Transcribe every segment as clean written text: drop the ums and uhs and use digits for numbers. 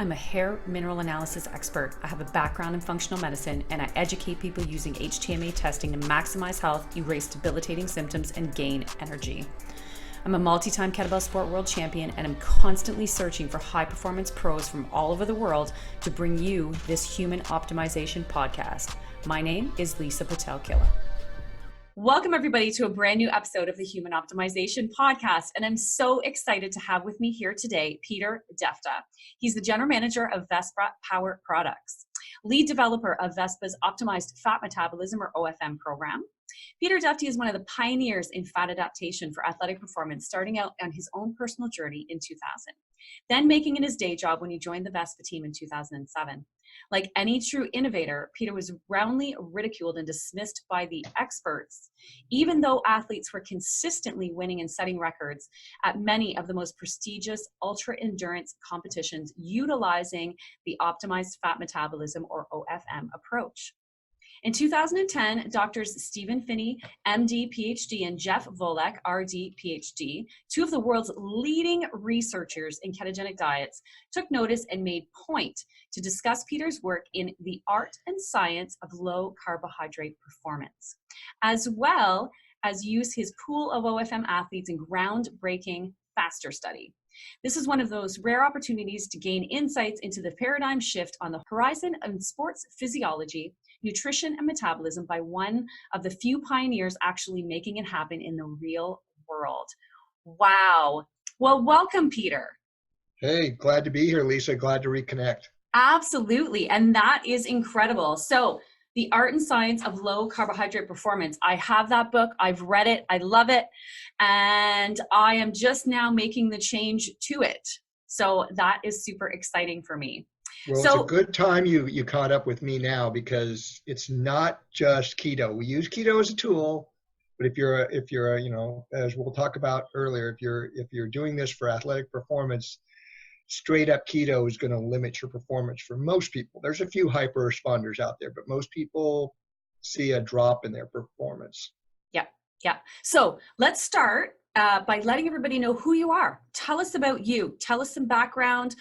I'm a hair mineral analysis expert. I have a background in functional medicine, and I educate people using HTMA testing to maximize health, erase debilitating symptoms, and gain energy. I'm a multi-time kettlebell sport world champion, and I'm constantly searching for high-performance pros from all over the world to bring you this human optimization podcast. My name is Lisa Pitel-Killah. Welcome everybody to a brand new episode of the Human Optimization Podcast. And I'm so excited to have with me here today, Peter Defty. He's the general manager of Vespa Power Products, lead developer of Vespa's Optimized Fat Metabolism or OFM program. Peter Defty is one of the pioneers in fat adaptation for athletic performance, starting out on his own personal journey in 2000, then making it his day job when he joined the Vespa team in 2007. Like any true innovator, Peter was roundly ridiculed and dismissed by the experts, even though athletes were consistently winning and setting records at many of the most prestigious ultra-endurance competitions utilizing the optimized fat metabolism or OFM approach. In 2010, doctors Stephen Finney, MD, PhD, and Jeff Volek, RD, PhD, two of the world's leading researchers in ketogenic diets, took notice and made point to discuss Peter's work in the art and science of low carbohydrate performance, as well as use his pool of OFM athletes in groundbreaking FASTER study. This is one of those rare opportunities to gain insights into the paradigm shift on the horizon of sports physiology, nutrition, and metabolism by one of the few pioneers actually making it happen in the real world. Wow. Well, welcome, Peter. Hey, glad to be here, Lisa. Glad to reconnect. Absolutely. And that is incredible. So The Art and Science of Low Carbohydrate Performance. I have that book. I've read it. I love it. And I am just now making the change to it. So that is super exciting for me. Well, it's a good time you caught up with me now, because it's not just keto. We use keto as a tool, but if you're as we'll talk about earlier, if you're doing this for athletic performance, straight up keto is going to limit your performance for most people. There's a few hyper responders out there, but most people see a drop in their performance. Yeah. So let's start by letting everybody know who you are. Tell us about you. Tell us some background,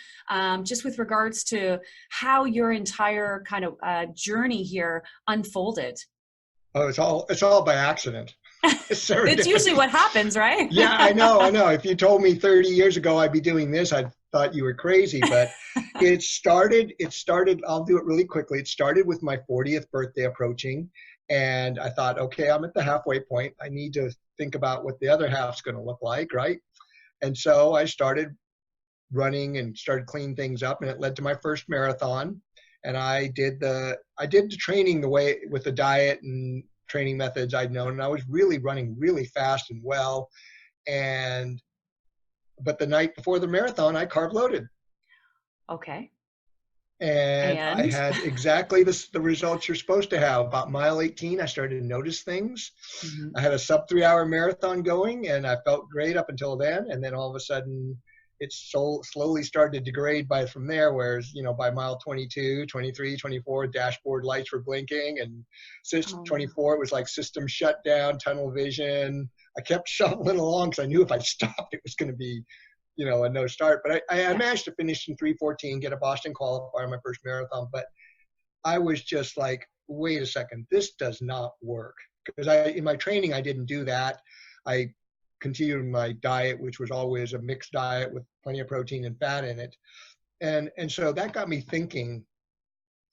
just with regards to how your entire kind of journey here unfolded. Oh, it's all by accident. It's usually what happens, right? Yeah, I know. If you told me 30 years ago I'd be doing this, I'd thought you were crazy. But it started, I'll do it really quickly. It started with my 40th birthday approaching. And I thought, okay, I'm at the halfway point. I need to think about what the other half's going to look like, right? And so I started running and started cleaning things up, and it led to my first marathon. And I did the training the way with the diet and training methods I'd known, and I was really running really fast and well. But the night before the marathon, I carb loaded. Okay. And I had exactly the results you're supposed to have. About mile 18, I started to notice things. Mm-hmm. I had a sub 3-hour marathon going, and I felt great up until then. And then all of a sudden, it slowly started to degrade from there, whereas, by mile 22, 23, 24, dashboard lights were blinking, and 24, it was like system shutdown, tunnel vision. I kept shuffling along because I knew if I stopped, it was going to be a no start. But I managed to finish in 3:14, get a Boston qualifier, my first marathon. But I was just like, wait a second, this does not work. Because in my training, I didn't do that. I continued my diet, which was always a mixed diet with plenty of protein and fat in it. And so that got me thinking,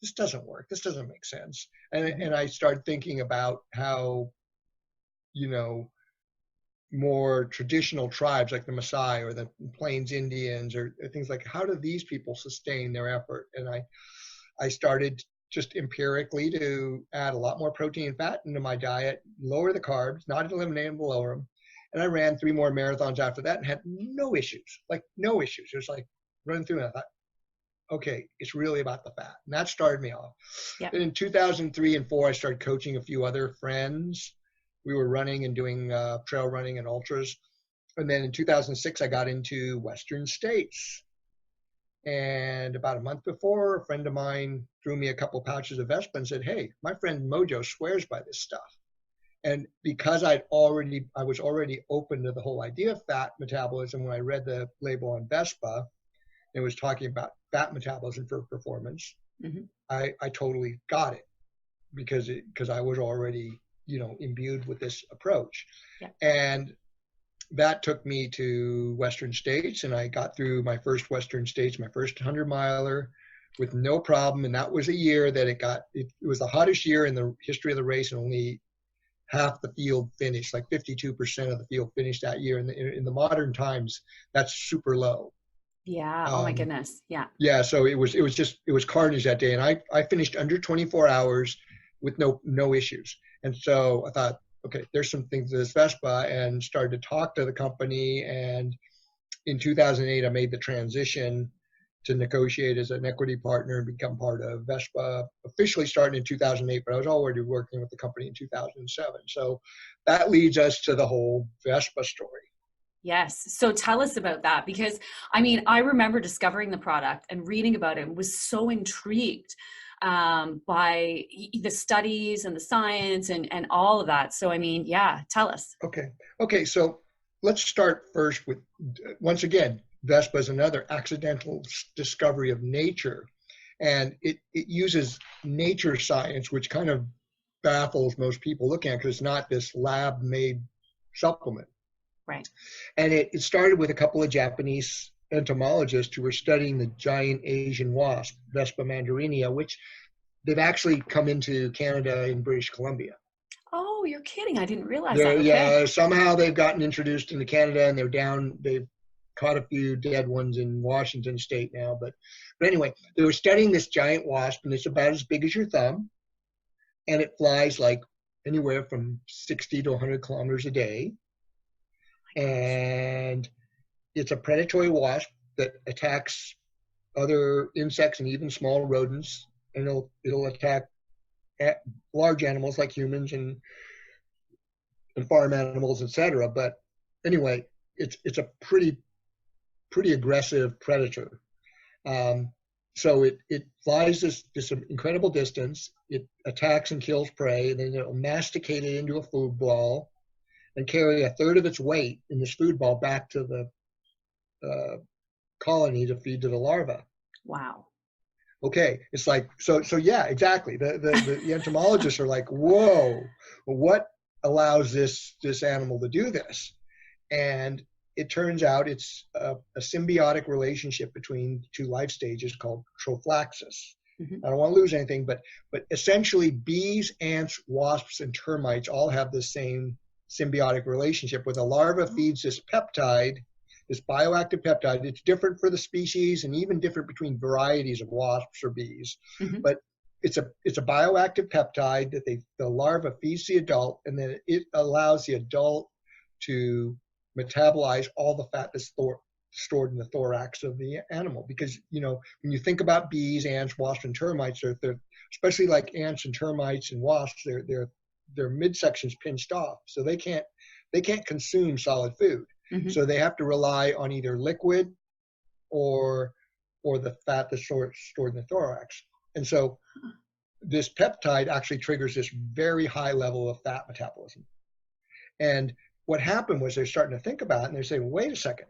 this doesn't work. This doesn't make sense. And I started thinking about how, more traditional tribes like the Maasai or the Plains Indians or things like, how do these people sustain their effort? And I started just empirically to add a lot more protein and fat into my diet, lower the carbs, not eliminate them, but lower them. And I ran 3 more marathons after that and had no issues, like no issues. It was like running through, and I thought, okay, it's really about the fat. And that started me off. Yep. Then in 2003 and 4, I started coaching a few other friends. We were running and doing trail running and ultras. And then in 2006, I got into Western States. And about a month before, a friend of mine threw me a couple pouches of Vespa and said, hey, my friend Mojo swears by this stuff. And because I was already open to the whole idea of fat metabolism when I read the label on Vespa, It was talking about fat metabolism for performance. Mm-hmm. I totally got it because I was already, imbued with this approach. Yeah. And that took me to Western States, and I got through my first Western States, my first 100-miler with no problem. And that was a year that it was the hottest year in the history of the race, and only half the field finished, like 52% of the field finished that year. In the modern times, that's super low. Yeah. Oh my goodness. Yeah. Yeah. So it was carnage that day. And I finished under 24 hours with no issues. And so I thought, okay, there's some things to this Vespa, and started to talk to the company. And in 2008, I made the transition to negotiate as an equity partner and become part of Vespa, officially starting in 2008, but I was already working with the company in 2007. So that leads us to the whole Vespa story. Yes. So tell us about that, because I mean, I remember discovering the product and reading about it and was so intrigued by the studies and the science and all of that. So, I mean, yeah, tell us. Okay. So let's start first with, once again, Vespa is another accidental discovery of nature. And it uses nature science, which kind of baffles most people looking at it, because it's not this lab-made supplement. Right. And it started with a couple of Japanese entomologists who were studying the giant Asian wasp, Vespa mandarinia, which they've actually come into Canada in British Columbia. Oh, you're kidding. I didn't realize that. Okay. Yeah, somehow they've gotten introduced into Canada, and they've caught a few dead ones in Washington state now. But anyway, they were studying this giant wasp, and it's about as big as your thumb, and it flies like anywhere from 60 to 100 kilometers a day. And it's a predatory wasp that attacks other insects and even small rodents, and it'll attack large animals like humans and farm animals, etc. But anyway, it's a pretty aggressive predator. So it flies this incredible distance. It attacks and kills prey, and then it'll masticate it into a food ball and carry a third of its weight in this food ball back to the colony to feed to the larva. Wow. Okay, it's like so yeah, exactly. The entomologists are like, whoa, what allows this animal to do this? And it turns out it's a symbiotic relationship between two life stages called trophallaxis. Mm-hmm. I don't want to lose anything, but essentially bees, ants, wasps, and termites all have the same symbiotic relationship where the larva feeds this peptide, this bioactive peptide. It's different for the species and even different between varieties of wasps or bees. Mm-hmm. But it's a bioactive peptide that the larva feeds the adult, and then it allows the adult to metabolize all the fat that's stored in the thorax of the animal. Because, when you think about bees, ants, wasps, and termites, they're especially like ants and termites and wasps, their midsection's pinched off, so they can't consume solid food. Mm-hmm. So they have to rely on either liquid or the fat that's stored in the thorax. And so this peptide actually triggers this very high level of fat metabolism. And what happened was they're starting to think about it, and they're saying, wait a second,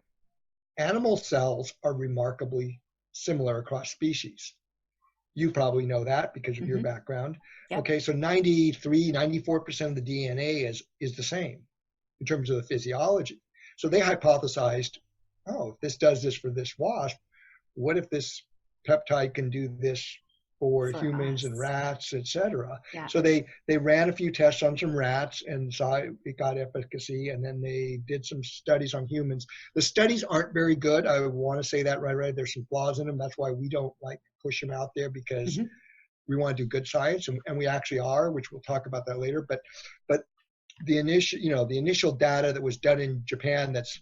animal cells are remarkably similar across species. You probably know that because of mm-hmm. your background. Yep. Okay, so 94% of the DNA is the same in terms of the physiology. So they hypothesized, if this does this for this wasp, what if this peptide can do this for humans and rats, etc. Yeah. So they ran a few tests on some rats and saw it got efficacy, and then they did some studies on humans. The studies aren't very good. I want to say that right. There's some flaws in them. That's why we don't like push them out there, because mm-hmm. we want to do good science, and we actually are, which we'll talk about that later. But the initial data that was done in Japan, that's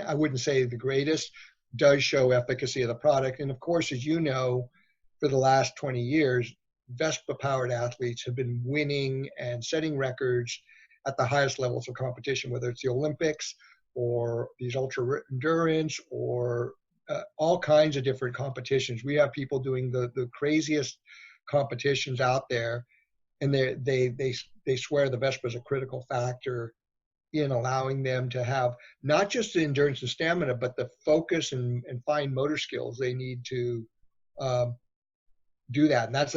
I wouldn't say the greatest, does show efficacy of the product. And of course, as you know, for the last 20 years, Vespa-powered athletes have been winning and setting records at the highest levels of competition, whether it's the Olympics or these ultra endurance or all kinds of different competitions. We have people doing the craziest competitions out there, and they swear the Vespa is a critical factor in allowing them to have not just the endurance and stamina, but the focus and fine motor skills they need to do that. And that's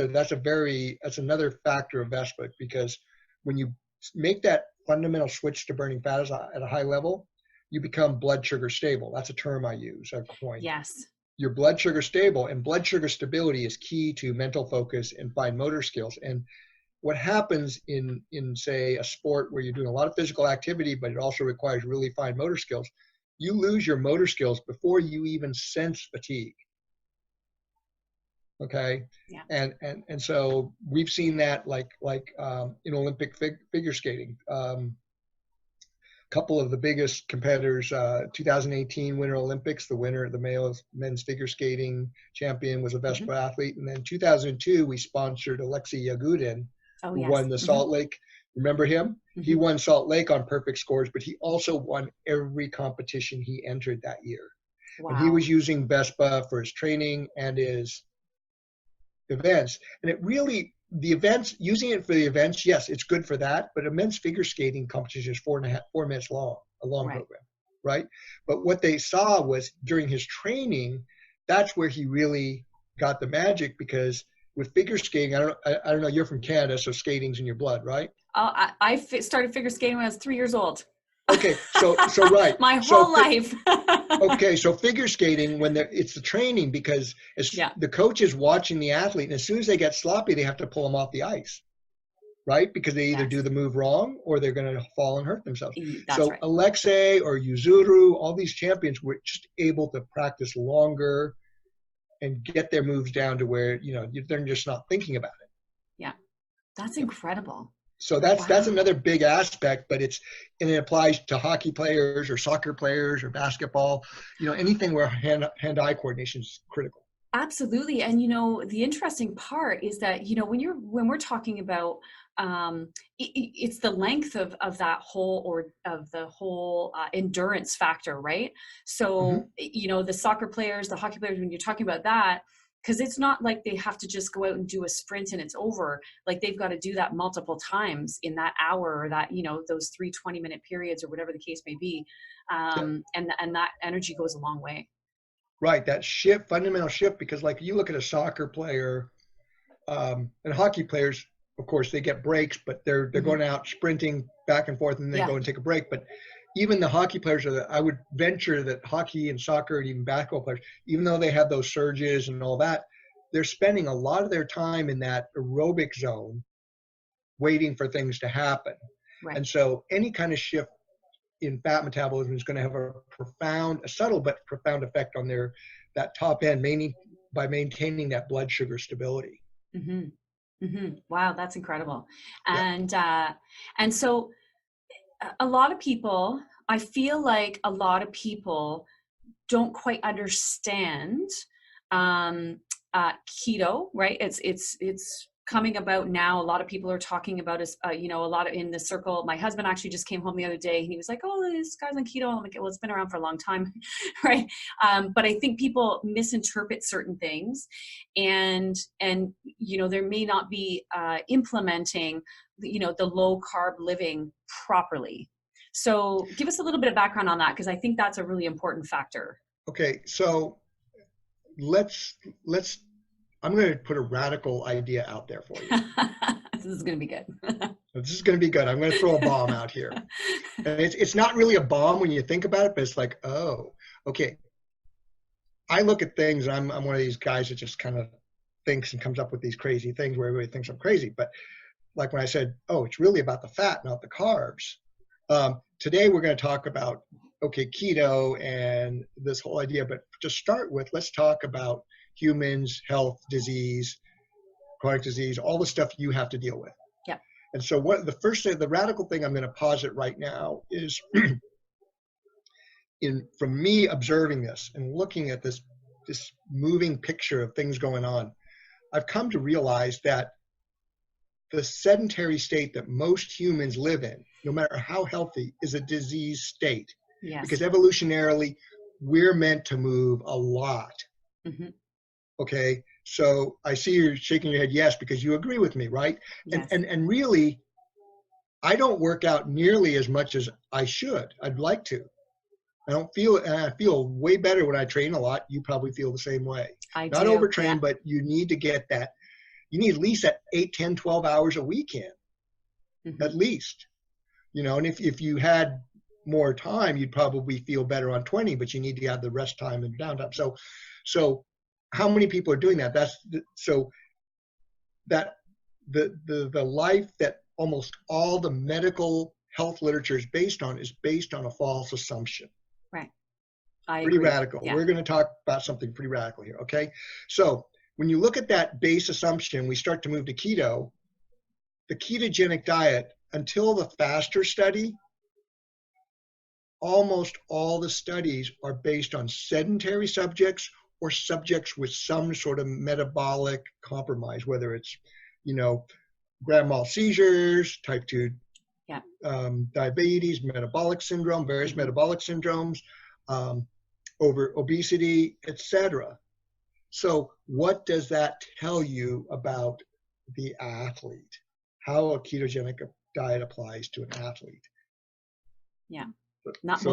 another factor of VESPA, because when you make that fundamental switch to burning fat at a high level, you become blood sugar stable. That's a term I use, I coined. Yes. Your blood sugar stable, and blood sugar stability is key to mental focus and fine motor skills. And what happens in say a sport where you're doing a lot of physical activity, but it also requires really fine motor skills, you lose your motor skills before you even sense fatigue. Okay. Yeah. And so we've seen that like in Olympic figure skating. Couple of the biggest competitors, 2018 Winter Olympics, the men's figure skating champion was a VESPA athlete. And then 2002, we sponsored Alexei Yagudin, who won the Salt Lake. Remember him? He won Salt Lake on perfect scores, but he also won every competition he entered that year. Wow. And he was using VESPA for his training and his events. And it really, using it for the events, yes, it's good for that, but a men's figure skating competition is 4 minutes long, a long program, right? But what they saw was during his training, that's where he really got the magic, because with figure skating, I don't know, you're from Canada, so skating's in your blood, right? I started figure skating when I was 3 years old. Okay, so right. My whole life. Okay, so figure skating, it's the training, because the coach is watching the athlete, and as soon as they get sloppy, they have to pull them off the ice, right? Because they either do the move wrong or they're going to fall and hurt themselves. That's right. Alexei or Yuzuru, all these champions were just able to practice longer and get their moves down to where, they're just not thinking about it. Yeah, that's incredible. So that's another big aspect, but it applies to hockey players or soccer players or basketball, anything where hand-eye coordination is critical. Absolutely. And, the interesting part is that, when we're talking about, it's the length of that whole endurance factor, right? So, the soccer players, the hockey players, when you're talking about that, because it's not like they have to just go out and do a sprint and it's over. Like they've got to do that multiple times in that hour, or that, those 3 20-minute periods, or whatever the case may be. And that energy goes a long way. Right. That fundamental shift, because like you look at a soccer player, and hockey players, of course, they get breaks, but they're going out sprinting back and forth, and they go and take a break. But even the hockey players, I would venture that hockey and soccer and even basketball players, even though they have those surges and all that, they're spending a lot of their time in that aerobic zone waiting for things to happen. Right. And so any kind of shift in fat metabolism is going to have a subtle but profound effect on that top end, mainly by maintaining that blood sugar stability. Wow, that's incredible. And so I feel like a lot of people don't quite understand keto, right? It's coming about now. A lot of people are talking about it, a lot in the circle. My husband actually just came home the other day and he was like, oh, this guy's on keto. I'm like, well, it's been around for a long time, right? But I think people misinterpret certain things, and there may not be implementing, the low carb living properly. So give us a little bit of background on that, because I think that's a really important factor. Okay, so I'm going to put a radical idea out there for you. This is going to be good. This is going to be good. I'm going to throw a bomb out here. And it's not really a bomb when you think about it, but it's like, oh, okay. I look at things, and I'm one of these guys that just kind of thinks and comes up with these crazy things where everybody thinks I'm crazy. But like when I said, oh, it's really about the fat, not the carbs. Today we're going to talk about, keto and this whole idea. But to start with, let's talk about humans, health, disease, chronic disease, all the stuff you have to deal with. Yeah. And so the radical thing I'm going to posit right now is from me observing this and looking at this moving picture of things going on, I've come to realize that the sedentary state that most humans live in, no matter how healthy, is a disease state. Yes. Because evolutionarily, we're meant to move a lot. Okay, so I see you're shaking your head yes, because you agree with me, right? Yes. And really, I don't work out nearly as much as I should. I'd like to. I feel way better when I train a lot. You probably feel the same way. I Not do. overtrain, Yeah. but you need to get that. You need at least that 8, 10, 12 hours a weekend, at least. And if you had more time, you'd probably feel better on 20, but you need to have the rest time and downtime. So how many people are doing that? The life that almost all the medical health literature is based on a false assumption. Right. Pretty radical. Yeah. We're going to talk about something pretty radical here. Okay. So when you look at that base assumption, we start to move to keto. The ketogenic diet, until the faster study, almost all the studies are based on sedentary subjects or subjects with some sort of metabolic compromise, whether it's, grand mal seizures, type 2 diabetes, metabolic syndrome, various metabolic syndromes, over obesity, etc. So what does that tell you about the athlete? How a ketogenic diet applies to an athlete? Yeah. Exactly.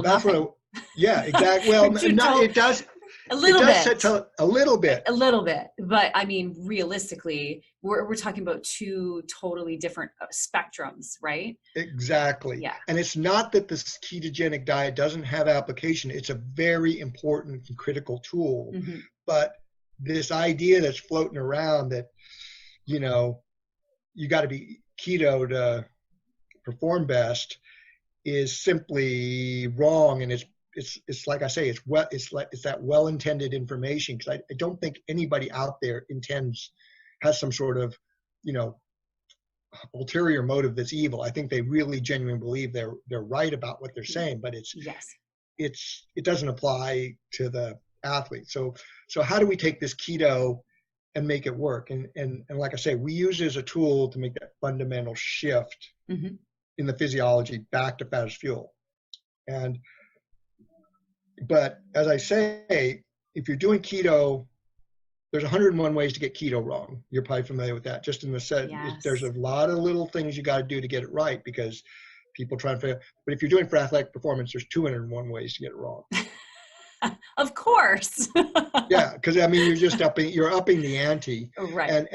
Well, it does. A little bit. A little bit. A little bit. But I mean, realistically, we're talking about two totally different spectrums, right? Exactly. Yeah. And it's not that this ketogenic diet doesn't have application. It's a very important and critical tool. But this idea that's floating around that, you got to be keto to perform best is simply wrong. And it's like I say, it's that well-intended information, because I don't think anybody out there has some sort of, ulterior motive that's evil. I think they really genuinely believe they're right about what they're saying, but it doesn't apply to the athlete. So how do we take this keto and make it work? And like I say, we use it as a tool to make that fundamental shift in the physiology back to fat as fuel. But as I say, if you're doing keto, there's 101 ways to get keto wrong. You're probably familiar with that. Just in the set, there's a lot of little things you got to do to get it right, because people try and fail. But if you're doing for athletic performance, there's 201 ways to get it wrong. Of course. Yeah, because you're just upping the ante. Right.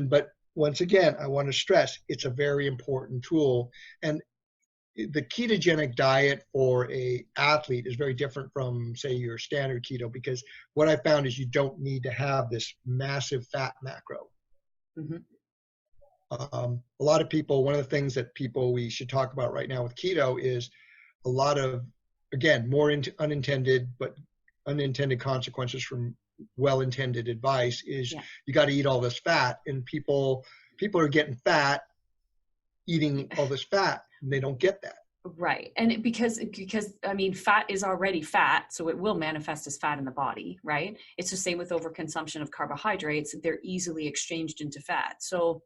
But once again, I want to stress it's a very important tool. And the ketogenic diet for a athlete is very different from, say, your standard keto, because what I found is you don't need to have this massive fat macro. A lot of people, one of the things that we should talk about right now with keto is a lot of, again, more unintended consequences from well-intended advice is you got to eat all this fat, and people are getting fat eating all this fat, and they don't get that. Right. And because fat is already fat, so it will manifest as fat in the body, right? It's the same with overconsumption of carbohydrates. They're easily exchanged into fat. So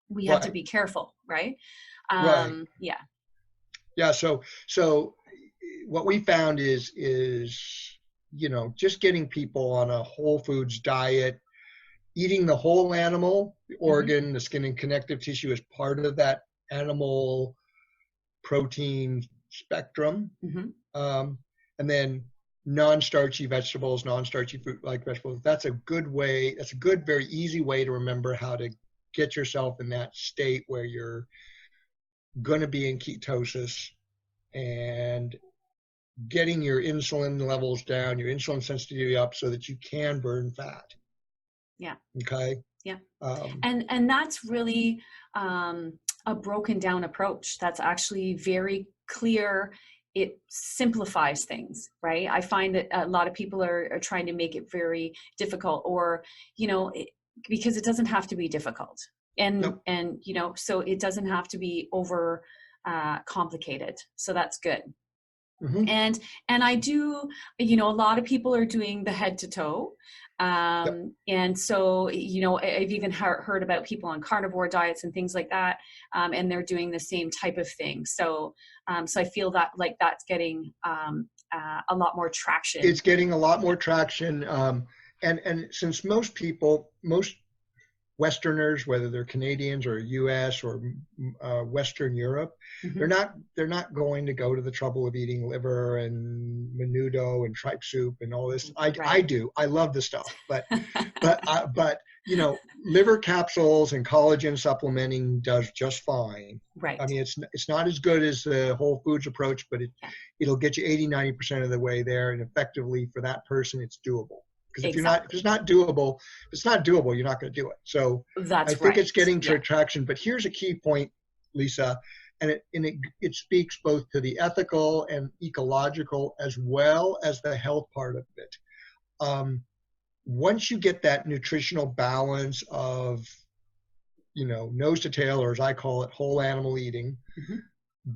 we have to be careful, right? Yeah. Yeah. So what we found is just getting people on a whole foods diet, eating the whole animal, the organ, the skin and connective tissue as part of that animal protein spectrum, and then non-starchy vegetables, non-starchy fruit-like vegetables. That's a good way. That's a good, very easy way to remember how to get yourself in that state where you're going to be in ketosis and getting your insulin levels down, your insulin sensitivity up, so that you can burn fat. Yeah. Okay. Yeah. And that's really a broken down approach. That's actually very clear. It simplifies things, right? I find that a lot of people are trying to make it very difficult, or, because it doesn't have to be difficult. And so it doesn't have to be over complicated. So that's good. And I do, a lot of people are doing the head to toe. And so, I've even heard about people on carnivore diets and things like that. And they're doing the same type of thing. So I feel that that's getting a lot more traction. It's getting a lot more traction. And since most Westerners, whether they're Canadians or US or Western Europe, they're not going to go to the trouble of eating liver and menudo and tripe soup and all this. I do. I love the stuff, but you know, liver capsules and collagen supplementing does just fine. Right. I mean, it's not as good as the whole foods approach, but it'll get you 80-90% of the way there, and effectively for that person, it's doable. Because if it's not doable, you're not going to do it. So I think it's getting traction. But here's a key point, Lisa, and it speaks both to the ethical and ecological as well as the health part of it. Once you get that nutritional balance of, you know, nose to tail, or as I call it, whole animal eating,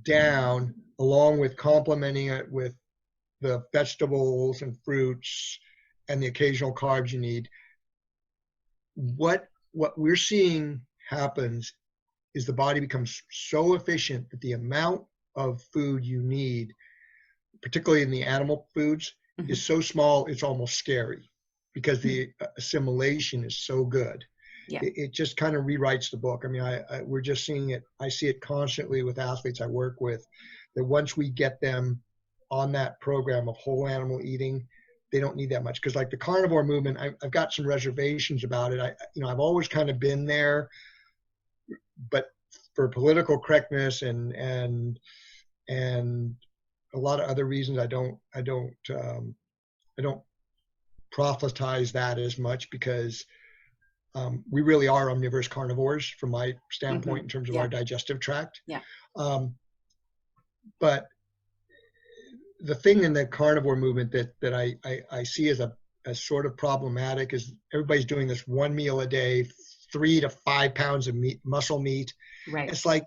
down, along with complementing it with the vegetables and fruits and the occasional carbs you need, what we're seeing happens is the body becomes so efficient that the amount of food you need, particularly in the animal foods, is so small it's almost scary, because the assimilation is so good. Yeah. It just kind of rewrites the book. I mean, we're just seeing it. I see it constantly with athletes I work with, that once we get them on that program of whole animal eating, they don't need that much. Because like the carnivore movement, I've got some reservations about it. I've always kind of been there, but for political correctness and a lot of other reasons, I don't proselytize that as much, because we really are omnivorous carnivores from my standpoint in terms of our digestive tract. Yeah. But the thing in the carnivore movement that I see as sort of problematic is everybody's doing this one meal a day, 3 to 5 pounds of meat, muscle meat. Right. It's like,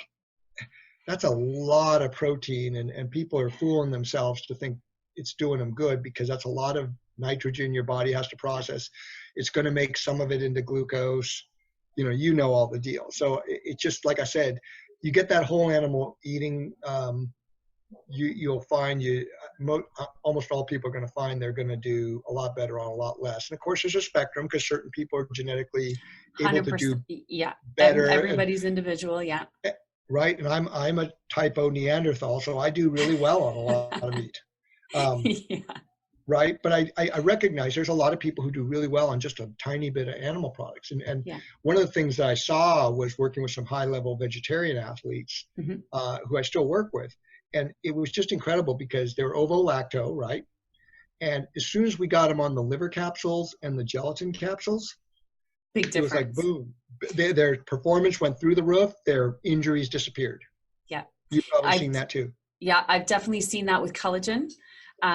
that's a lot of protein, and people are fooling themselves to think it's doing them good, because that's a lot of nitrogen your body has to process. It's going to make some of it into glucose. You know all the deal. So it just, like I said, you get that whole animal eating, you'll find almost all people are going to find they're going to do a lot better on a lot less. And of course, there's a spectrum, because certain people are genetically able to do better. Everybody's individual. Yeah. Right. And I'm a type O Neanderthal, so I do really well on a lot of meat. Right. But I recognize there's a lot of people who do really well on just a tiny bit of animal products. And one of the things that I saw was working with some high level vegetarian athletes who I still work with. And it was just incredible, because they were ovo-lacto, right? And as soon as we got them on the liver capsules and the gelatin capsules, big difference. It was like, boom. Their performance went through the roof. Their injuries disappeared. Yeah. You've probably seen that too. Yeah, I've definitely seen that with collagen. So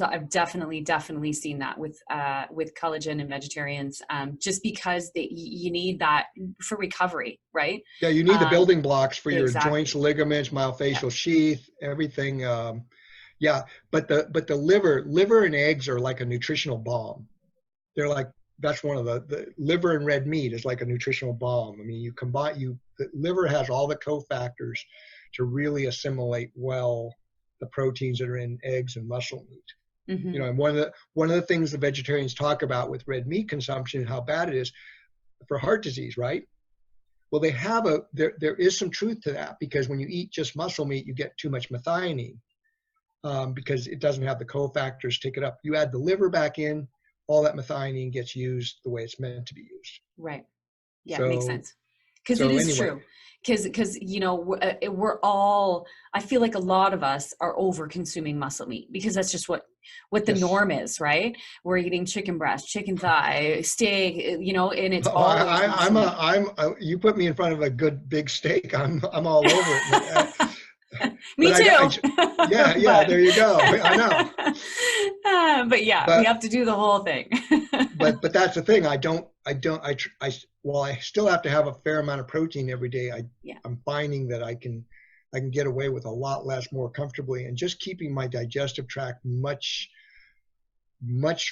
I've definitely seen that with collagen and vegetarians, just because you need that for recovery, right? Yeah, you need the building blocks for your joints, ligaments, myofascial sheath, everything. But the liver and eggs are like a nutritional bomb. They're like, that's one of the liver and red meat is like a nutritional bomb. I mean, the liver has all the cofactors to really assimilate well the proteins that are in eggs and muscle meat. And one of the things the vegetarians talk about with red meat consumption and how bad it is for heart disease, right? Well, there is some truth to that, because when you eat just muscle meat, you get too much methionine, because it doesn't have the cofactors to take it up. You add the liver back in, all that methionine gets used the way it's meant to be used. Right. Yeah, it makes sense. Because it is true. Because we're all, I feel like a lot of us are over consuming muscle meat, because that's just what the norm is, right? We're eating chicken breast, chicken thigh, steak, and it's all. You put me in front of a good big steak, I'm all over it. Me too. There you go. I know. But we have to do the whole thing. but that's the thing. While I still have to have a fair amount of protein every day, I'm finding that I can get away with a lot less more comfortably, and just keeping my digestive tract much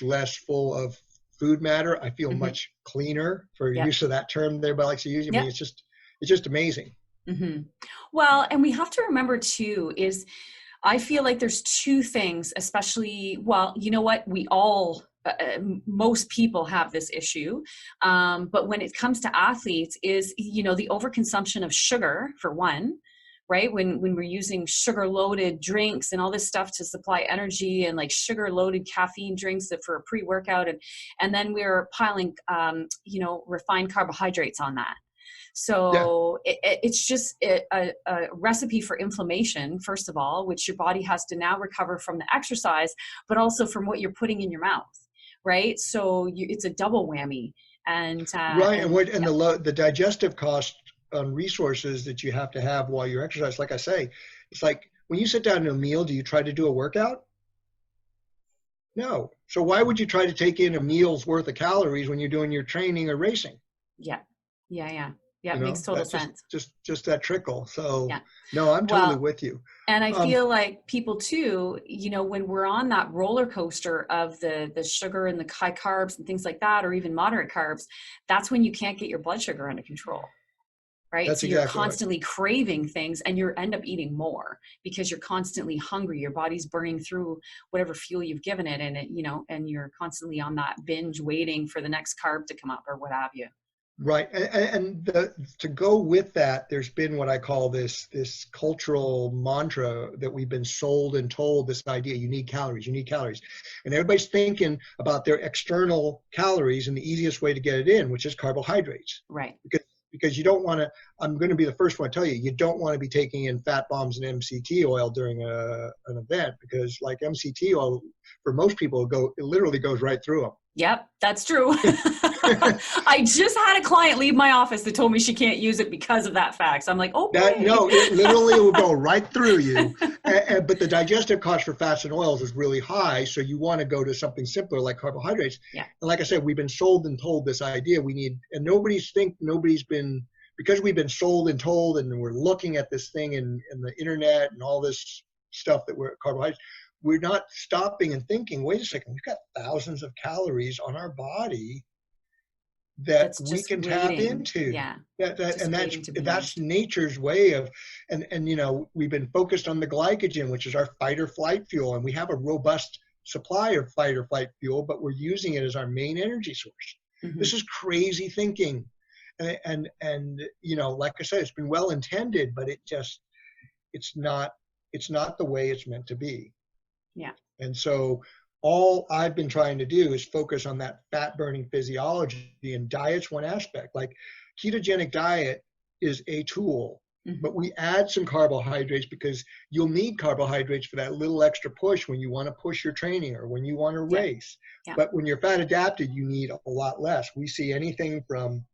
less full of food matter. I feel much cleaner, for use of that term there, but I like to use it. I mean, it's just amazing. Well, and we have to remember too, is I feel like there's two things, especially, well, you know what, we all most people have this issue. But when it comes to athletes is, the overconsumption of sugar for one, right? When we're using sugar loaded drinks and all this stuff to supply energy, and like sugar loaded caffeine drinks that for a pre-workout. And then we're piling, refined carbohydrates on that. So it's just a recipe for inflammation, first of all, which your body has to now recover from the exercise, but also from what you're putting in your mouth, right? So it's a double whammy. And the digestive cost on resources that you have to have while you're exercising, like I say, it's like when you sit down to a meal, do you try to do a workout? No. So why would you try to take in a meal's worth of calories when you're doing your training or racing? Yeah, it makes total sense. Just that trickle. So no, I'm totally with you. And I feel like people too, when we're on that roller coaster of the sugar and the high carbs and things like that, or even moderate carbs, that's when you can't get your blood sugar under control. Right. That's so you're constantly craving things, and you end up eating more because you're constantly hungry. Your body's burning through whatever fuel you've given it, and and you're constantly on that binge waiting for the next carb to come up or what have you. Right. And to go with that, there's been what I call this cultural mantra that we've been sold and told, this idea, you need calories. And everybody's thinking about their external calories and the easiest way to get it in, which is carbohydrates. Right. Because you don't want to, I'm going to be the first one to tell you, you don't want to be taking in fat bombs and MCT oil during an event, because like MCT oil, for most people, it literally goes right through them. Yep, that's true. I just had a client leave my office that told me she can't use it because of that fact. So I'm like, okay. It literally will go right through you. But the digestive cost for fats and oils is really high. So you want to go to something simpler like carbohydrates. Yeah. And like I said, we've been sold and told this idea and because we've been sold and told, and we're looking at this thing in the internet and all this stuff that we're carbohydrates, we're not stopping and thinking, wait a second, we've got thousands of calories on our body that we can tap into. Yeah. That's nature's way of, and we've been focused on the glycogen, which is our fight or flight fuel. And we have a robust supply of fight or flight fuel, but we're using it as our main energy source. Mm-hmm. This is crazy thinking. And like I said, it's been well intended, but it's not the way it's meant to be. Yeah. And so all I've been trying to do is focus on that fat burning physiology, and diet's one aspect. Like ketogenic diet is a tool, mm-hmm. but we add some carbohydrates because you'll need carbohydrates for that little extra push when you want to push your training or when you want to race. Yeah. But when you're fat adapted, you need a lot less. We see anything from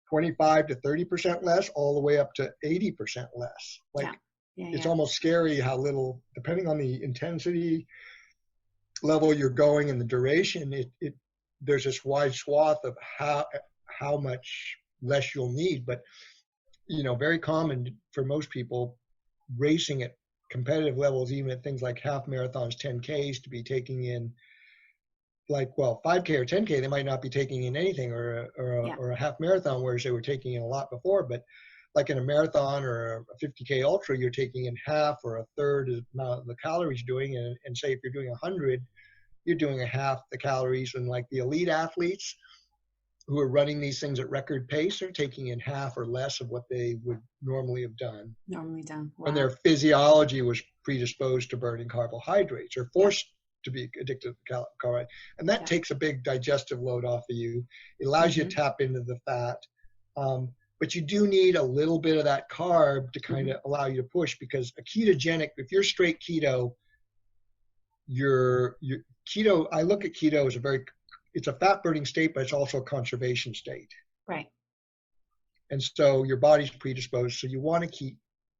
25 to 30% less all the way up to 80% less. It's almost scary how little, depending on the intensity level you're going and the duration, there's this wide swath of how much less you'll need. But, very common for most people racing at competitive levels, even at things like half marathons, 10Ks, to be taking in 5K or 10K, they might not be taking in anything, or a half marathon, whereas they were taking in a lot before. But like in a marathon or a 50K ultra, you're taking in half or a third of the calories you're doing. And say if you're doing 100, you're doing a half the calories. And like the elite athletes who are running these things at record pace are taking in half or less of what they would normally have done. Wow. When their physiology was predisposed to burning carbohydrates or forced to be addicted to carbohydrates. And that takes a big digestive load off of you. It allows mm-hmm. you to tap into the fat. But you do need a little bit of that carb to kind of mm-hmm. allow you to push, because a ketogenic, if you're straight keto, your keto, I look at keto as it's a fat burning state, but it's also a conservation state. Right. And so your body's predisposed. So you want to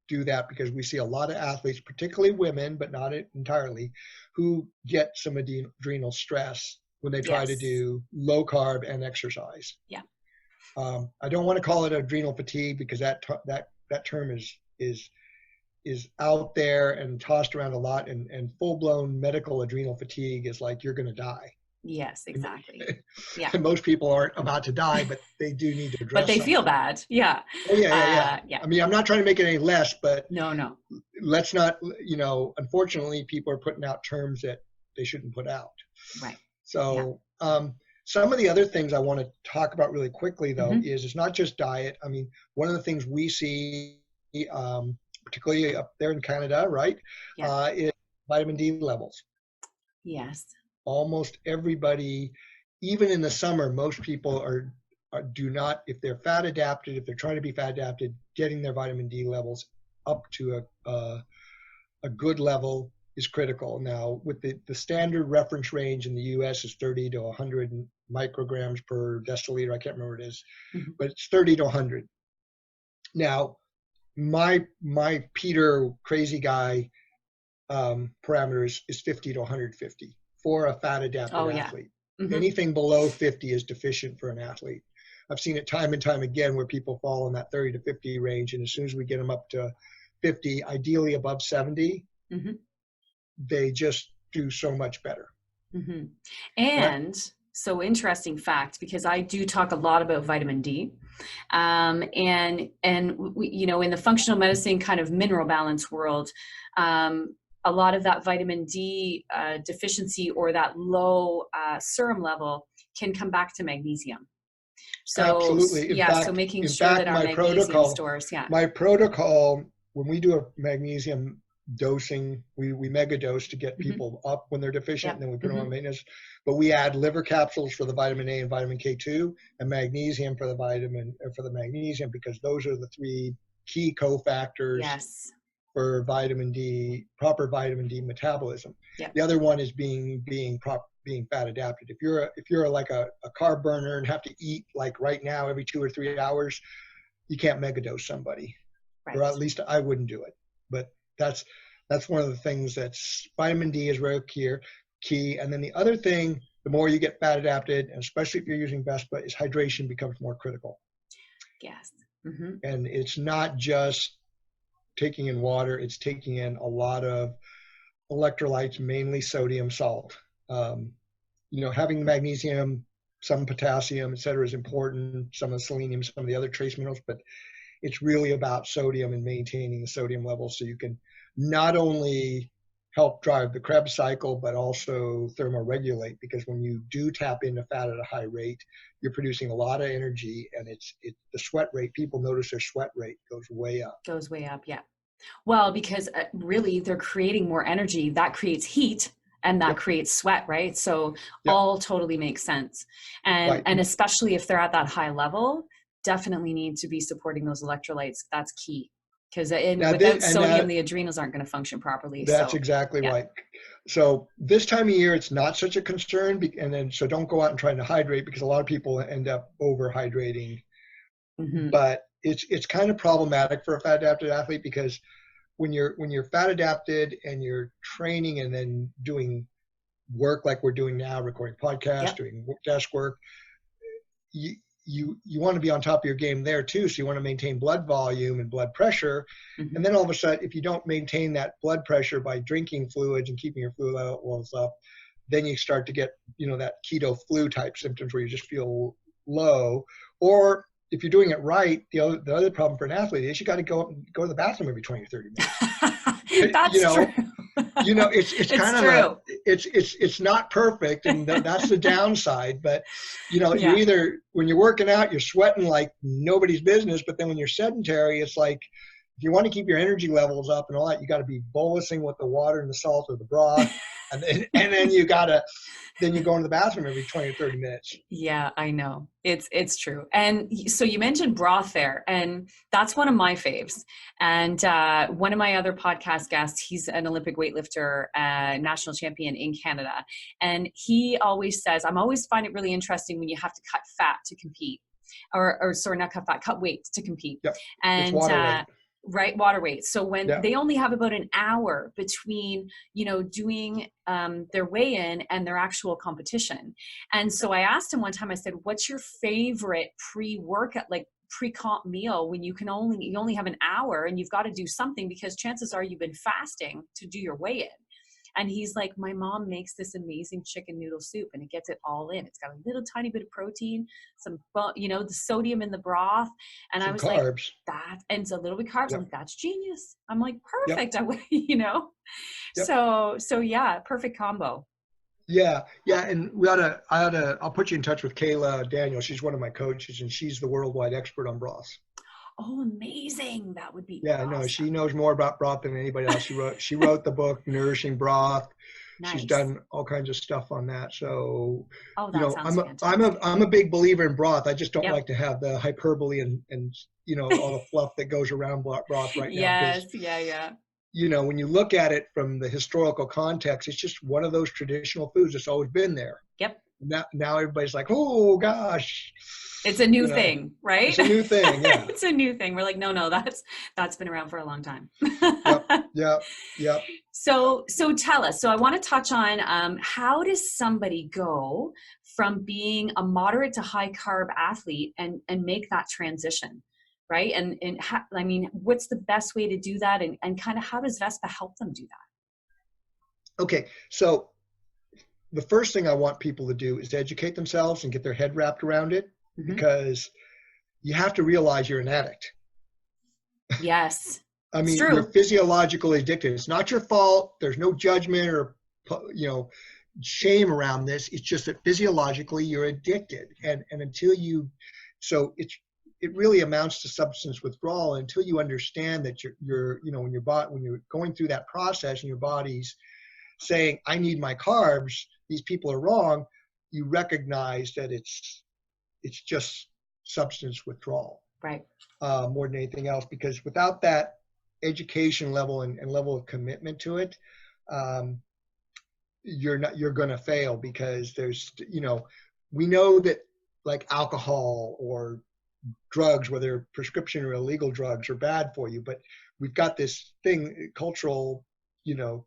do that, because we see a lot of athletes, particularly women, but not entirely, who get some adrenal stress when they try to do low carb and exercise. Yeah. I don't want to call it adrenal fatigue, because that term is out there and tossed around a lot, and full-blown medical adrenal fatigue is like you're going to die. Yes, exactly. Yeah. And most people aren't about to die, but they do need to address But they feel bad. Yeah. Oh, yeah. I mean, I'm not trying to make it any less, but no. Let's not, unfortunately, people are putting out terms that they shouldn't put out. Right. So some of the other things I want to talk about really quickly, though, is it's not just diet. I mean, one of the things we see, particularly up there in Canada, right, is vitamin D levels. Yes. Almost everybody, even in the summer, most people do not, if they're fat adapted, if they're trying to be fat adapted, getting their vitamin D levels up to a good level is critical. Now, with the standard reference range in the US is 30 to 100 micrograms per deciliter. I can't remember what it is, but it's 30 to 100. Now, my Peter crazy guy parameter is 50 to 150 for a fat adapted athlete. Anything below 50 is deficient for an athlete. I've seen it time and time again where people fall in that 30 to 50 range, and as soon as we get them up to 50, ideally above 70, they just do so much better. And so interesting fact, because I do talk a lot about vitamin D, and we, you know, in the functional medicine kind of mineral balance world, a lot of that vitamin D deficiency or that low serum level can come back to magnesium. So absolutely. In fact, so making sure that our magnesium stores. My protocol, when we do a magnesium dosing, we mega dose to get people up when they're deficient, and then we put them on maintenance. But we add liver capsules for the vitamin A and vitamin K2, and magnesium for the magnesium, because those are the three key cofactors for vitamin D, proper vitamin D metabolism. The other one is being fat adapted. If you're like a carb burner and have to eat like right now every 2 or 3 hours, you can't mega dose somebody, or at least I wouldn't do it. But that's one of the things that's vitamin D is very key. And then the other thing, the more you get fat adapted, and especially if you're using Vespa, is hydration becomes more critical. Yes. And it's not just taking in water, it's taking in a lot of electrolytes, mainly sodium, salt. You know, having magnesium, some potassium, et cetera, is important, some of the selenium, some of the other trace minerals, but it's really about sodium and maintaining the sodium levels so you can not only help drive the Krebs cycle, but also thermoregulate, because when you do tap into fat at a high rate, you're producing a lot of energy, and the sweat rate, people notice their sweat rate goes way up. Goes way up, yeah. Well, because really they're creating more energy, that creates heat, and that creates sweat, right? So all totally makes sense. And especially if they're at that high level, definitely need to be supporting those electrolytes. That's key. Because without sodium, the adrenals aren't going to function properly. That's exactly right. So this time of year, it's not such a concern. So don't go out and try to hydrate, because a lot of people end up overhydrating. But it's kind of problematic for a fat adapted athlete, because when you're fat adapted and you're training and then doing work like we're doing now, recording podcasts, doing desk work, you want to be on top of your game there too. So you want to maintain blood volume and blood pressure. And then all of a sudden, if you don't maintain that blood pressure by drinking fluids and keeping your fluid levels up, then you start to get, that keto flu type symptoms where you just feel low. Or if you're doing it right, the other problem for an athlete is you got to go to the bathroom every 20 or 30 minutes. That's true. It's kind of it's not perfect, and that's the downside. But you either, when you're working out, you're sweating like nobody's business, but then when you're sedentary, it's like, if you want to keep your energy levels up and all that, you got to be bolusing with the water and the salt or the broth, and then you go into the bathroom every 20 or 30 minutes. Yeah, I know. It's true. And so you mentioned broth there, and that's one of my faves. And one of my other podcast guests, he's an Olympic weightlifter, national champion in Canada. And he always says, I'm always find it really interesting when you have to cut fat to compete, or sorry, not cut fat, cut weight to compete. Yep. And it's water weight. Right, water weight. So when they only have about an hour between, doing their weigh-in and their actual competition. And so I asked him one time, I said, what's your favorite pre-workout, like pre-comp meal, when you only have an hour and you've got to do something, because chances are you've been fasting to do your weigh-in. And he's like, my mom makes this amazing chicken noodle soup, and it gets it all in. It's got a little tiny bit of protein, some, the sodium in the broth. And some I was carbs. like, that, and it's a little bit of carbs. I'm like, that's genius. I'm like, perfect. Yep. So yeah, perfect combo. Yeah, and I'll put you in touch with Kayla Daniel. She's one of my coaches, and she's the worldwide expert on broths. Oh, amazing. That would be Yeah, no, she knows more about broth than anybody else. She wrote the book Nourishing Broth. Nice. She's done all kinds of stuff on that. So, that sounds fantastic. I'm a big believer in broth. I just don't like to have the hyperbole and all the fluff that goes around broth right now. Yes, yeah. When you look at it from the historical context, it's just one of those traditional foods that's always been there. Yep. Now everybody's like, oh gosh. It's a new thing, right? It's a new thing, yeah. It's a new thing. We're like, no, that's been around for a long time. Yep. So tell us. So I want to touch on how does somebody go from being a moderate to high carb athlete and make that transition, right? What's the best way to do that, and kind of how does Vespa help them do that? Okay, so the first thing I want people to do is to educate themselves and get their head wrapped around it, because you have to realize you're an addict. Yes. I mean, you're physiologically addicted. It's not your fault. There's no judgment or, shame around this. It's just that physiologically you're addicted. And until so it really amounts to substance withdrawal until you understand that when you're going through that process and your body's saying, I need my carbs, these people are wrong, you recognize that it's just substance withdrawal. Right. More than anything else, because without that education level and level of commitment to it, you're going to fail, because there's, we know that like alcohol or drugs, whether prescription or illegal drugs, are bad for you, but we've got this cultural,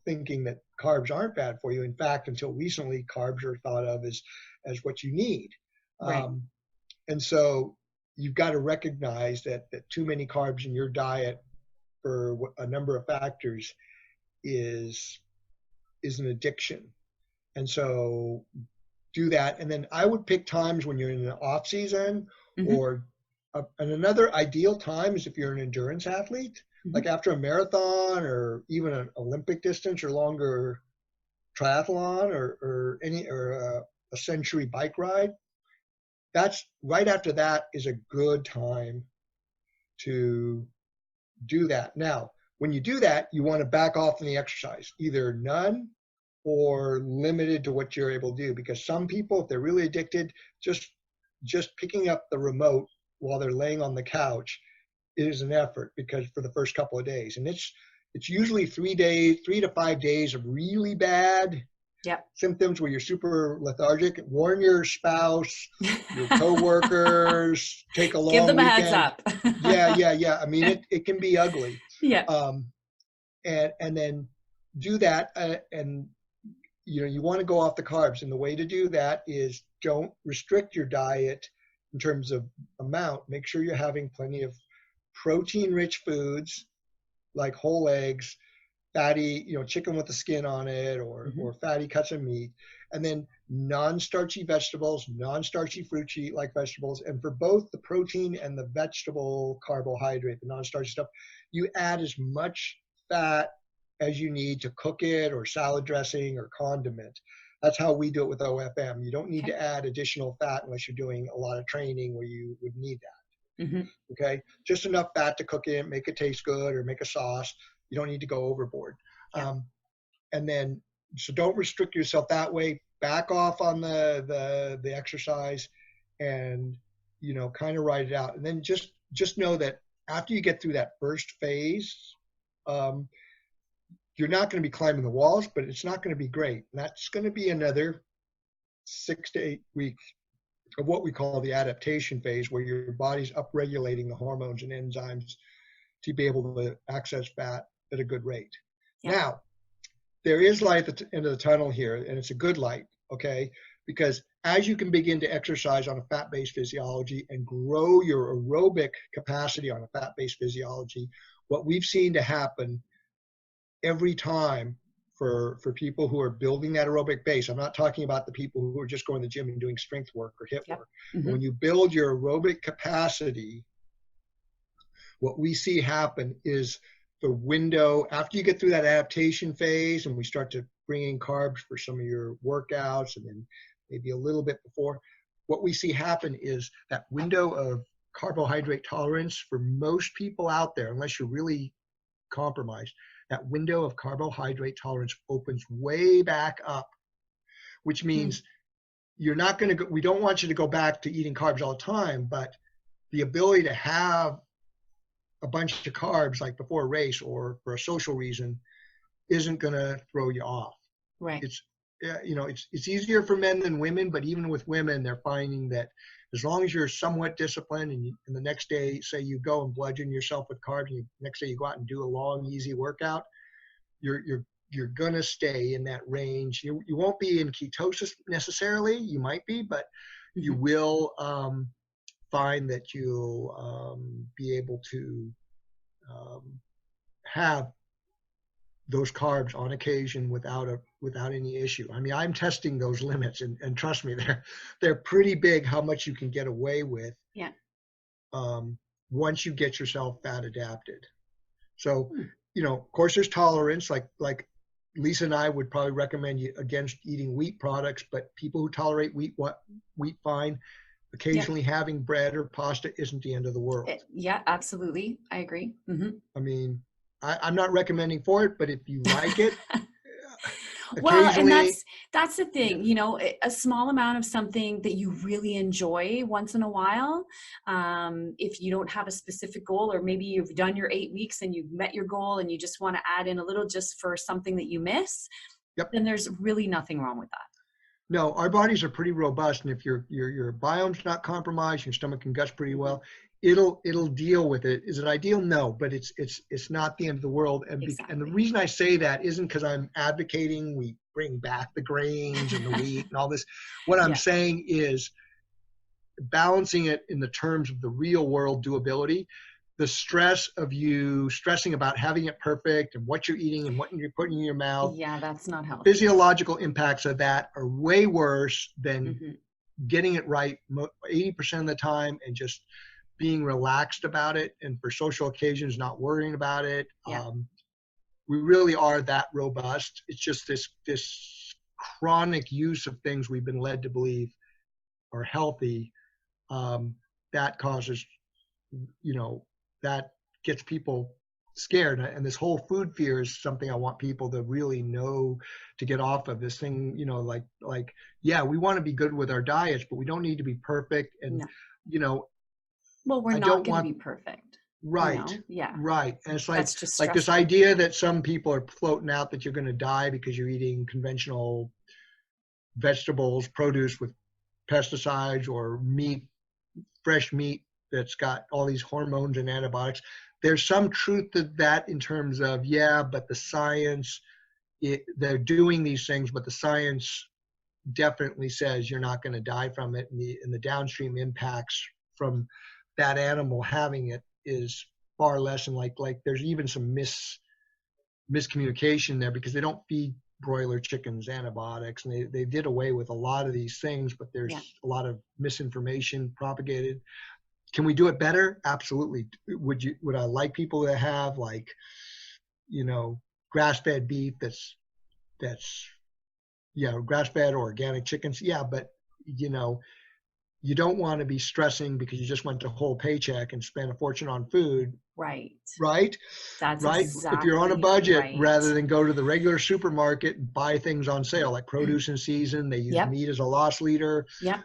thinking that carbs aren't bad for you. In fact, until recently, carbs are thought of as what you need. Right. And so you've got to recognize that too many carbs in your diet for a number of factors is an addiction. And so do that. And then I would pick times when you're in an off season, and another ideal time is if you're an endurance athlete, like after a marathon or even an Olympic distance or longer triathlon or a century bike ride. That's right after that is a good time to do that. Now, when you do that, you want to back off in the exercise, either none or limited to what you're able to do. Because some people, if they're really addicted, just picking up the remote while they're laying on the couch is an effort, because for the first couple of days, and it's usually 3 to 5 days of really bad symptoms where you're super lethargic. Warn your spouse, your coworkers, take a long give them weekend. A heads up. Yeah. I mean, it can be ugly. Yeah. And then do that, and you want to go off the carbs, and the way to do that is don't restrict your diet in terms of amount. Make sure you're having plenty of protein-rich foods like whole eggs, fatty, chicken with the skin on it, or fatty cuts of meat, and then non-starchy vegetables, non-starchy fruit like vegetables. And for both the protein and the vegetable carbohydrate, the non-starchy stuff, you add as much fat as you need to cook it, or salad dressing or condiment. That's how we do it with OFM. You don't need to add additional fat unless you're doing a lot of training where you would need that. Okay, just enough fat to cook it, make it taste good, or make a sauce. You don't need to go overboard. And then, so don't restrict yourself that way. Back off on the exercise, and kind of ride it out. And then just know that after you get through that first phase, you're not going to be climbing the walls, but it's not going to be great. And that's going to be another 6 to 8 weeks of what we call the adaptation phase, where your body's upregulating the hormones and enzymes to be able to access fat at a good rate. Now, there is light at the end of the tunnel here, and it's a good light, okay? Because as you can begin to exercise on a fat-based physiology and grow your aerobic capacity on a fat-based physiology, what we've seen to happen every time for people who are building that aerobic base. I'm not talking about the people who are just going to the gym and doing strength work or HIIT work. When you build your aerobic capacity, what we see happen is the window, after you get through that adaptation phase and we start to bring in carbs for some of your workouts and then maybe a little bit before, what we see happen is that window of carbohydrate tolerance for most people out there, unless you're really compromised, that window of carbohydrate tolerance opens way back up, which means you're not going to go, we don't want you to go back to eating carbs all the time, but the ability to have a bunch of carbs like before a race or for a social reason isn't going to throw you off. Right. It's, you know, it's easier for men than women, but even with women, they're finding that as long as you're somewhat disciplined and the next day, say you go and bludgeon yourself with carbs and next day you go out and do a long, easy workout, you're going to stay in that range. You won't be in ketosis necessarily. You might be, but you will find that you'll be able to have those carbs on occasion without any issue. I mean, I'm testing those limits, and trust me, they're pretty big how much you can get away with. Yeah. Once you get yourself fat adapted. So, you know, of course, there's tolerance. Like Lisa and I would probably recommend you against eating wheat products, but people who tolerate wheat fine. Occasionally having bread or pasta isn't the end of the world. Yeah, absolutely. I agree. I mean, I'm not recommending for it, but if you like it, well, and that's the thing, you know, a small amount of something that you really enjoy once in a while. If you don't have a specific goal, or maybe you've done your 8 weeks and you've met your goal and you just want to add in a little just for something that you miss, then there's really nothing wrong with that. No, our bodies are pretty robust, and if your biome's not compromised, your stomach and gut's pretty well, it'll deal with it. Is it ideal? No, but it's not the end of the world. And and the reason I say that isn't because I'm advocating we bring back the grains and the wheat and all this. What I'm saying is balancing it in the terms of the real world doability. The stress of you stressing about having it perfect and what you're eating and what you're putting in your mouth. Yeah, that's not healthy. Physiological impacts of that are way worse than getting it right 80% of the time and just being relaxed about it. And for social occasions, not worrying about it. Yeah. We really are that robust. It's just this chronic use of things we've been led to believe are healthy. That causes, you know, that gets people scared. And this whole food fear is something I want people to really know, to get off of this thing, you know, like, yeah, we want to be good with our diets, but we don't need to be perfect. And, you know, well, we're not going to be perfect. Right. You know? Yeah. Right. And it's like, just like this idea that some people are floating out that you're going to die because you're eating conventional vegetables, produce with pesticides, or meat, fresh meat that's got all these hormones and antibiotics. There's some truth to that in terms of, but the science, they're doing these things, but the science definitely says you're not going to die from it. And the downstream impacts from that animal having it is far less. And like there's even some miscommunication there, because they don't feed broiler chickens antibiotics, and they did away with a lot of these things, but there's a lot of misinformation propagated. Can we do it better? Absolutely. Would I like people to have, like, you know, grass-fed beef that's grass-fed or organic chickens? Yeah, but you know, you don't want to be stressing because you just went a whole paycheck and spent a fortune on food. Right. Right? That's right. Exactly if you're on a budget, right. rather than go to the regular supermarket and buy things on sale, like produce in season, they use meat as a loss leader. Yeah.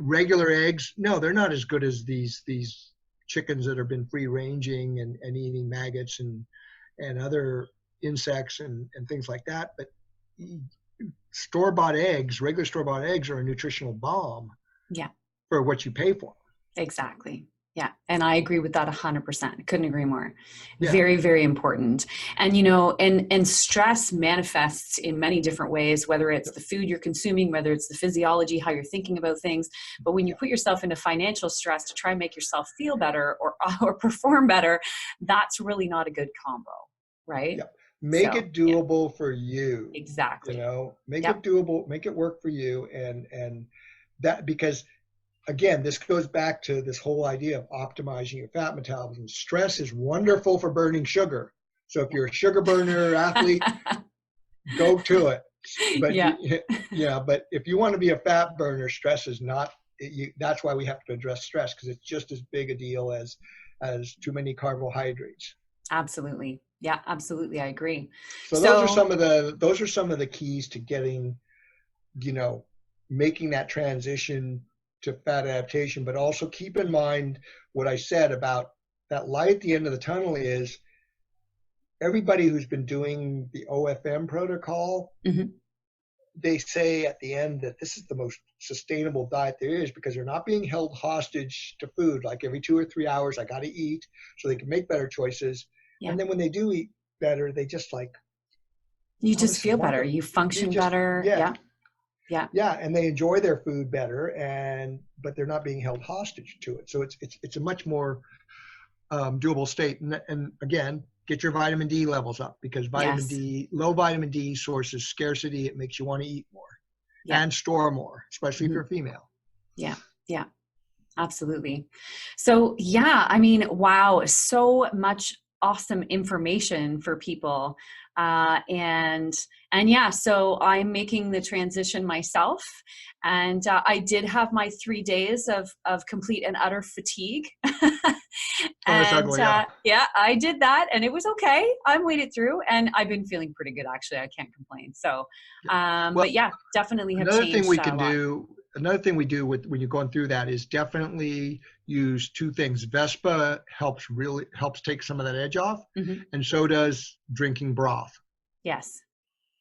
Regular eggs, no, they're not as good as these chickens that have been free ranging and eating maggots and other insects and things like that. But store-bought eggs, regular store-bought eggs, are a nutritional bomb. Yeah. For what you pay for. Exactly. Yeah. And I agree with that 100%. Couldn't agree more. Yeah. Very, very important. And, you know, and stress manifests in many different ways, whether it's the food you're consuming, whether it's the physiology, how you're thinking about things. But when you put yourself into financial stress to try and make yourself feel better or perform better, that's really not a good combo. Right. Yeah. Make it doable for you. Exactly. You know, make it doable, make it work for you. And that, because again, this goes back to this whole idea of optimizing your fat metabolism. Stress is wonderful for burning sugar. So if you're a sugar burner athlete, go to it. But yeah. But if you want to be a fat burner, stress is not. That's why we have to address stress, because it's just as big a deal as too many carbohydrates. Absolutely. Yeah, absolutely. I agree. So those are some of the keys to getting, making that transition to fat adaptation. But also keep in mind what I said about that light at the end of the tunnel is everybody who's been doing the OFM protocol, they say at the end that this is the most sustainable diet there is, because they're not being held hostage to food. Like every 2 or 3 hours, I got to eat so they can make better choices. Yeah. And then when they do eat better, they just you just feel better. You function better. Yeah. Yeah. Yeah. And they enjoy their food better, but they're not being held hostage to it. So it's a much more doable state. And again, get your vitamin D levels up, because low vitamin D sources scarcity. It makes you want to eat more and store more, especially if you're female. Yeah. Yeah, absolutely. So I mean, wow, so much awesome information for people. So I'm making the transition myself, and I did have my 3 days of complete and utter fatigue. And I did that, and it was okay. I made it through, and I've been feeling pretty good, actually. I can't complain. So, definitely have changed. Another thing we do when you're going through that is definitely use 2 things. Vespa helps take some of that edge off, and so does drinking broth. Yes.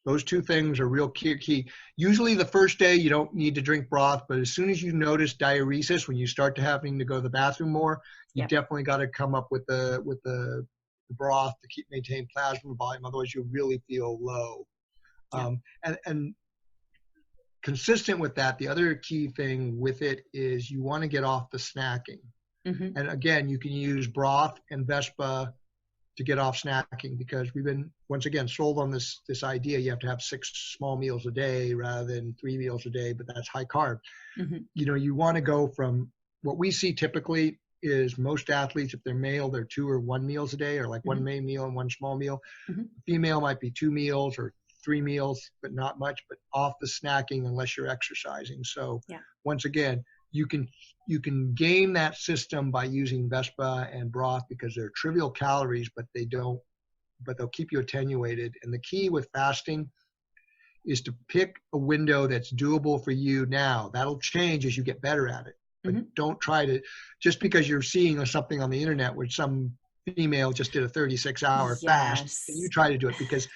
Those 2 things are real key. Usually the first day you don't need to drink broth, but as soon as you notice diuresis, when you start to having to go to the bathroom more, you definitely got to come up with the broth to maintain plasma volume. Otherwise you really feel low. And consistent with that, the other key thing with it is you want to get off the snacking. And again, you can use broth and Vespa to get off snacking, because we've been, once again, sold on this idea you have to have 6 small meals a day rather than 3 meals a day, but that's high carb. You want to go from what we see typically is most athletes, if they're male, they're 2 or 1 meals a day, or like 1 main meal and 1 small meal. Female might be 2 meals or 3 meals, but not much, but off the snacking unless you're exercising. So once again, you can game that system by using Vespa and broth, because they're trivial calories, but they'll keep you attenuated. And the key with fasting is to pick a window that's doable for you now. That'll change as you get better at it. But don't try to, just because you're seeing something on the internet where some female just did a 36-hour fast, and you try to do it because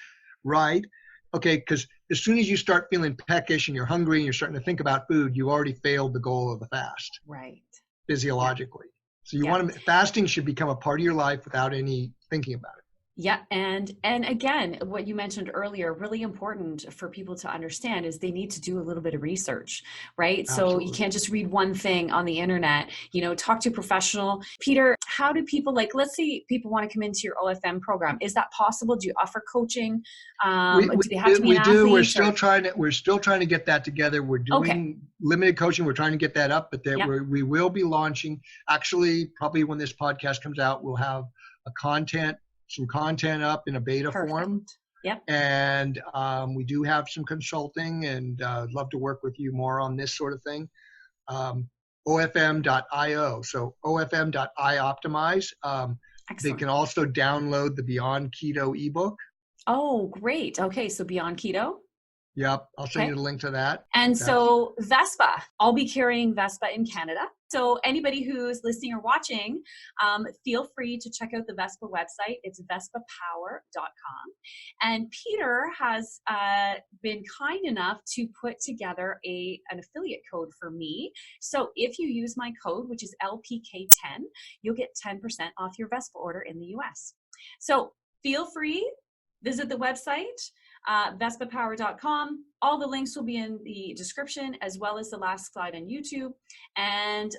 as soon as you start feeling peckish and you're hungry and you're starting to think about food, you already failed the goal of the fast. Right. Physiologically. So fasting should become a part of your life without any thinking about it. Yeah. And again, what you mentioned earlier, really important for people to understand is they need to do a little bit of research, right? Absolutely. So you can't just read one thing on the internet, talk to a professional. Peter, how do people, let's say people want to come into your OFM program. Is that possible? Do you offer coaching? Do they have to be an athlete? We're still trying to get that together. We're doing limited coaching. We're trying to get that up, but we will be launching, actually, probably when this podcast comes out, we'll have some content up in a beta form. Yep. And we do have some consulting, and I'd love to work with you more on this sort of thing. OFM.io. So OFM.iOptimize. They can also download the Beyond Keto ebook. Oh, great. Okay. So Beyond Keto. Yep. I'll send you the link to that. And so Vespa, I'll be carrying Vespa in Canada. So anybody who's listening or watching, feel free to check out the Vespa website. It's vespapower.com. And Peter has been kind enough to put together an affiliate code for me. So if you use my code, which is LPK10, you'll get 10% off your Vespa order in the US. So feel free, visit the website. Vespapower.com. All the links will be in the description, as well as the last slide on YouTube. And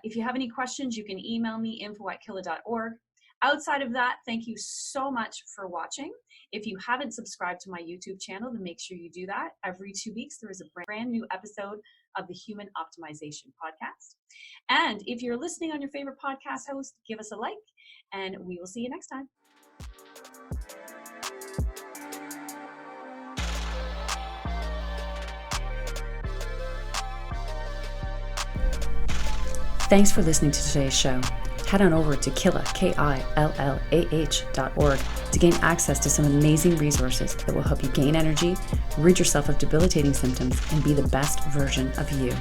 if you have any questions, you can email me, info@killah.org. Outside of that, thank you so much for watching. If you haven't subscribed to my YouTube channel, then make sure you do that. Every 2 weeks, there is a brand new episode of the Human Optimization Podcast. And if you're listening on your favorite podcast host, give us a like, and we will see you next time. Thanks for listening to today's show. Head on over to Killah, KILLAH.org to gain access to some amazing resources that will help you gain energy, rid yourself of debilitating symptoms, and be the best version of you.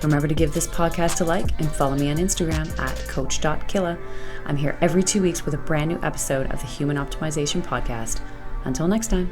Remember to give this podcast a like and follow me on Instagram at coach.killah. I'm here every 2 weeks with a brand new episode of the Human Optimization Podcast. Until next time.